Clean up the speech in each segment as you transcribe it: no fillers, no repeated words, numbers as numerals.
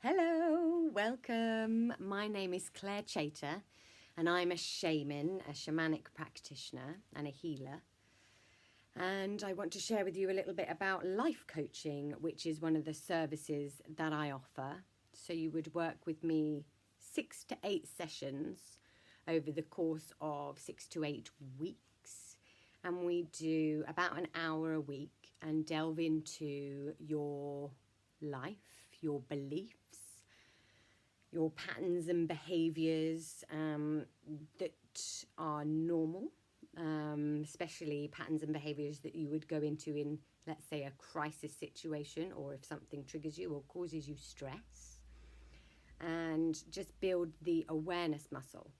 Hello, welcome. My name is Claire Chater, and I'm a shaman, a shamanic practitioner, and a healer. And I want to share with you a little bit about life coaching, which is one of the services that I offer. So you would work with me 6 to 8 sessions over the course of 6 to 8 weeks. And we do about an hour a week and delve into your life, your beliefs, your patterns and behaviours that are normal, especially patterns and behaviours that you would go into in, let's say, a crisis situation, or if something triggers you or causes you stress, and just build the awareness muscle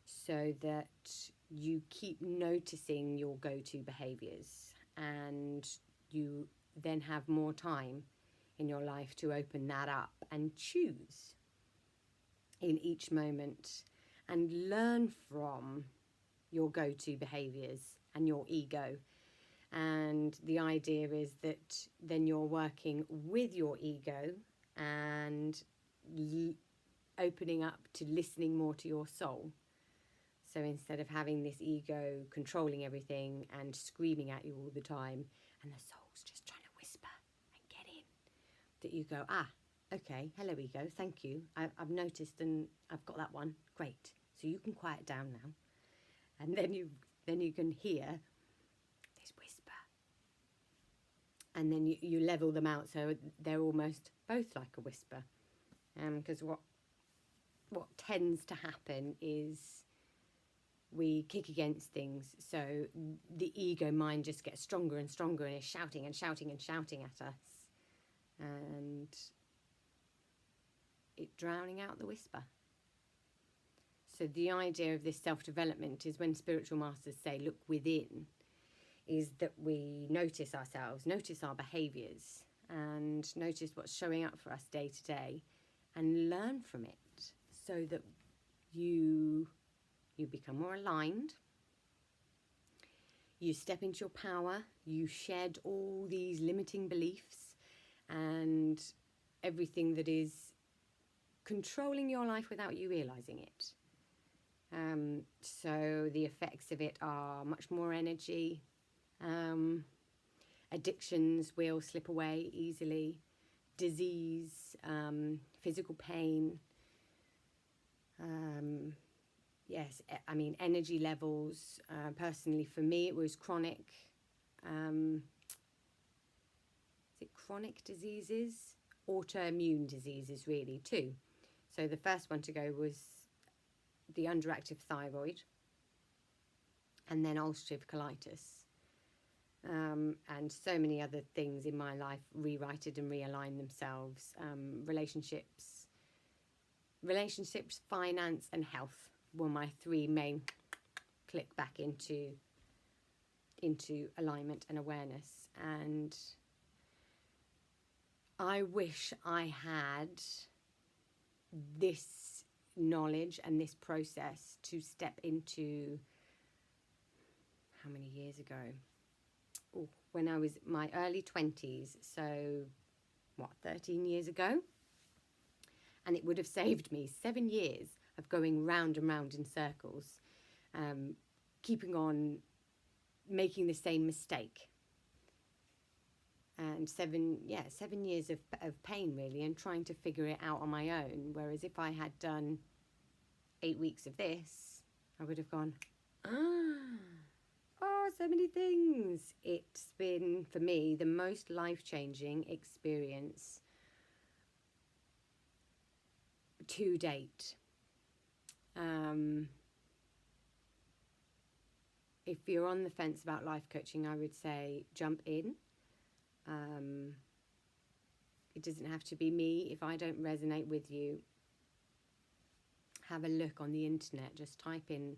so that you keep noticing your go-to behaviours and you then have more time in your life to open that up and choose in each moment and learn from your go-to behaviours and your ego. And the idea is that then you're working with your ego and opening up to listening more to your soul. So instead of having this ego controlling everything and screaming at you all the time, and the soul's just trying to whisper and get in, that you go, okay, hello ego, thank you. I've noticed and I've got that one. Great. So you can quiet down now. And then you can hear this whisper. And then you level them out so they're almost both like a whisper. Because what tends to happen is we kick against things, so the ego mind just gets stronger and stronger and is shouting and shouting and shouting at us, and it drowning out the whisper. So the idea of this self-development is, when spiritual masters say look within, is that we notice ourselves, notice our behaviours, and notice what's showing up for us day to day, and learn from it so that you become more aligned, you step into your power, you shed all these limiting beliefs and everything that is controlling your life without you realising it. So the effects of it are much more energy, addictions will slip away easily, disease, physical pain, yes, I mean, energy levels. Personally, for me, it was chronic. Is it chronic diseases? Autoimmune diseases, really, too. So the first one to go was the underactive thyroid, and then ulcerative colitis. And so many other things in my life rewrited and realigned themselves. Relationships, finance, and health were my 3 main click back into alignment and awareness. And I wish I had this knowledge and this process to step into, how many years ago? When I was my early 20s, so 13 years ago? And it would have saved me 7 years of going round and round in circles, keeping on making the same mistake. And 7 years of pain, really, and trying to figure it out on my own. Whereas if I had done 8 weeks of this, I would have gone, so many things. It's been, for me, the most life-changing experience to date. If you're on the fence about life coaching, I would say jump in. It doesn't have to be me. If I don't resonate with you, have a look on the internet. Just type in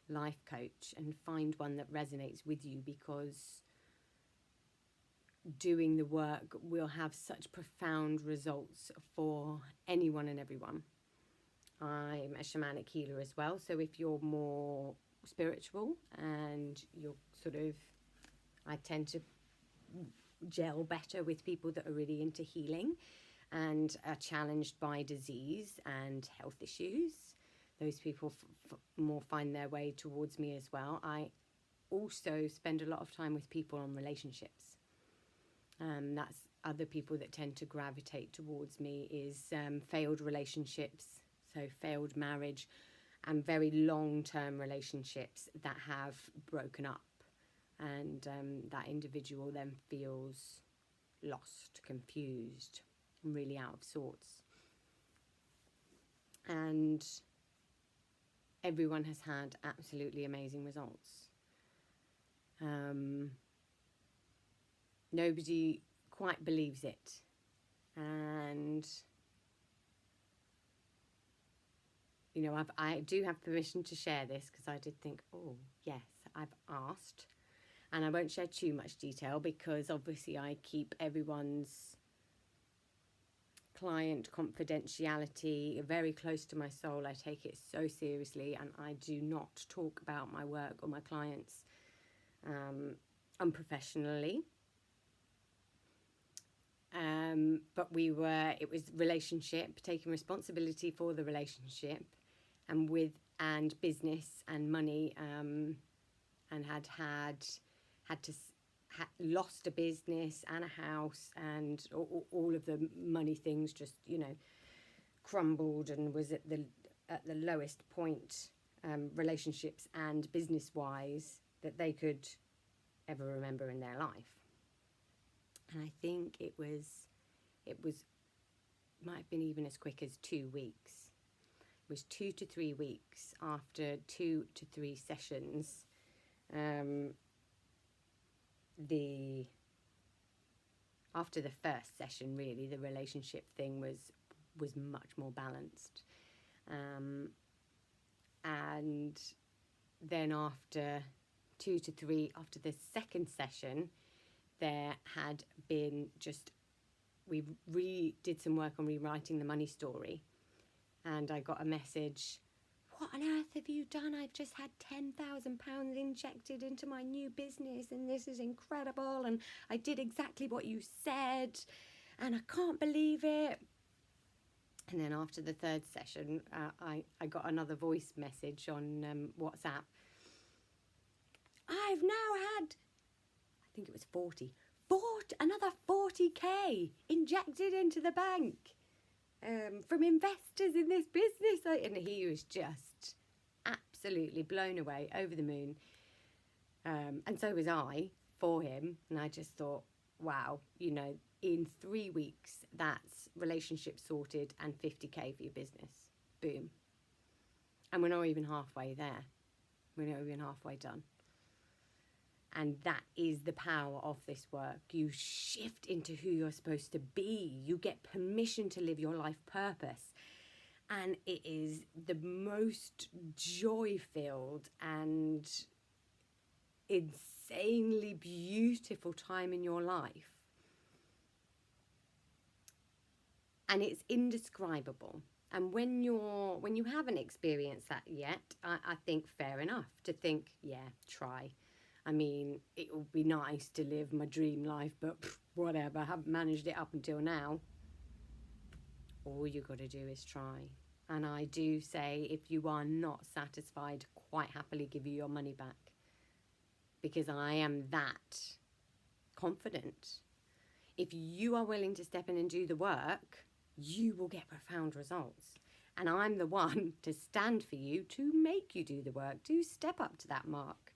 life coach and find one that resonates with you, because doing the work will have such profound results for anyone and everyone. I'm a shamanic healer as well, so if you're more spiritual and you're I tend to gel better with people that are really into healing. and are challenged by disease and health issues. Those people more find their way towards me as well. I also spend a lot of time with people on relationships. That's other people that tend to gravitate towards me is failed relationships, so failed marriage, and very long-term relationships that have broken up, and that individual then feels lost, confused, really out of sorts. And everyone has had absolutely amazing results. Nobody quite believes it, and you know, I do have permission to share this because I did think, oh yes, I've asked, and I won't share too much detail because obviously I keep everyone's client confidentiality very close to my soul. I take it so seriously, and I do not talk about my work or my clients unprofessionally. But it was relationship, taking responsibility for the relationship, and business and money, and had lost a business and a house, and all of the money things just, you know, crumbled, and was at the lowest point, relationships and business wise, that they could ever remember in their life. And I think it might have been even as quick as 2 weeks. It was 2 to 3 weeks after 2 to 3 sessions. After the first session, really, the relationship thing was much more balanced. And then after 2 to 3, after the second session, there had been we did some work on rewriting the money story, and I got a message, what on earth have you done? I've just had £10,000 injected into my new business, and this is incredible, and I did exactly what you said, and I can't believe it. And then after the third session, I got another voice message on WhatsApp. I've now had, I think it was 40, another 40k injected into the bank from investors in this business. And he was just absolutely blown away, over the moon. And so was I for him. And I just thought, wow, you know, in 3 weeks, that's relationship sorted and 50k for your business. Boom. And we're not even halfway there. We're not even halfway done. And that is the power of this work. You shift into who you're supposed to be. You get permission to live your life purpose. And it is the most joy-filled and insanely beautiful time in your life. And it's indescribable. And when you haven't experienced that yet, I think fair enough to think, yeah, try. I mean, it would be nice to live my dream life, but whatever, I haven't managed it up until now. All you got to do is try. And I do say, if you are not satisfied, quite happily give you your money back. Because I am that confident. If you are willing to step in and do the work, you will get profound results. And I'm the one to stand for you, to make you do the work, to step up to that mark.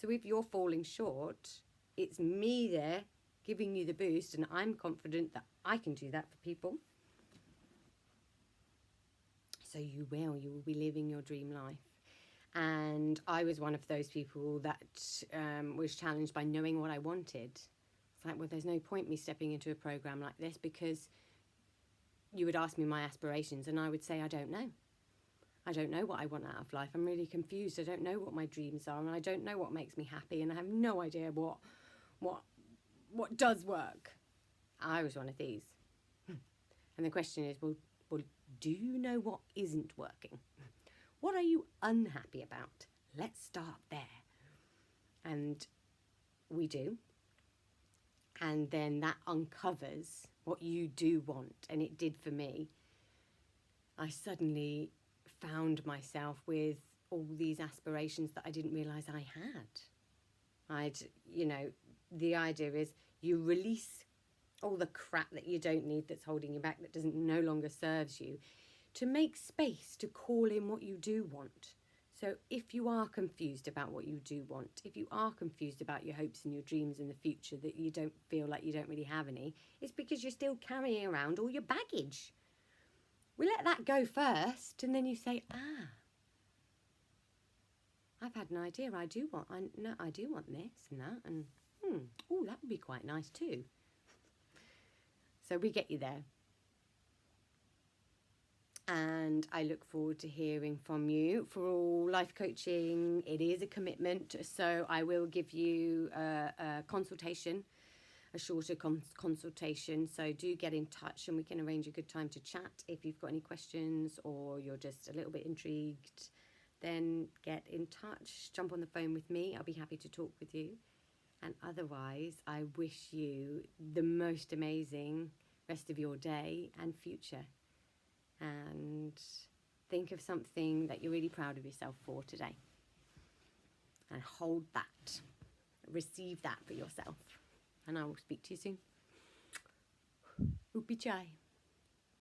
So if you're falling short, it's me there giving you the boost, and I'm confident that I can do that for people. So you will be living your dream life. And I was one of those people that was challenged by knowing what I wanted. It's like, well, there's no point me stepping into a program like this, because you would ask me my aspirations and I would say, I don't know. I don't know what I want out of life. I'm really confused. I don't know what my dreams are, and I don't know what makes me happy, and I have no idea what does work. I was one of these. And the question is, well, do you know what isn't working? What are you unhappy about? Let's start there. And we do. And then that uncovers what you do want, and it did for me, I suddenly found myself with all these aspirations that I didn't realise I had. The idea is you release all the crap that you don't need, that's holding you back, that doesn't no longer serves you, to make space to call in what you do want. So if you are confused about what you do want, if you are confused about your hopes and your dreams in the future, that you don't feel like you don't really have any, it's because you're still carrying around all your baggage. We let that go first, and then you say, I've had an idea. I do want this and that, and that would be quite nice too. So we get you there. And I look forward to hearing from you. For all life coaching, it is a commitment. So I will give you a consultation, a shorter consultation. So do get in touch, and we can arrange a good time to chat. If you've got any questions or you're just a little bit intrigued, then get in touch. Jump on the phone with me. I'll be happy to talk with you. And otherwise, I wish you the most amazing rest of your day and future. And think of something that you're really proud of yourself for today. And hold that. Receive that for yourself. And I will speak to you soon. Upi chai.